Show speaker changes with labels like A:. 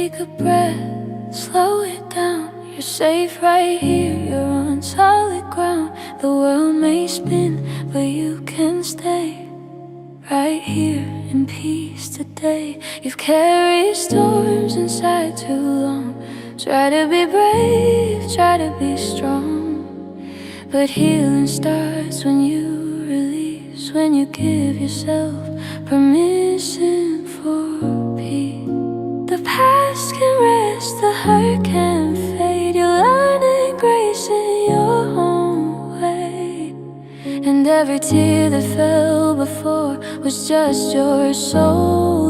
A: Take a breath, slow it down. You're safe right here, you're on solid ground. The world may spin, but you can stay right here in peace today. You've carried storms inside too long. Try to be brave, try to be strong, but healing starts when you release, when you give yourself permission for peace. The past can rest, the hurt can fade. You're learning grace in your own way, and every tear that fell before was just your soul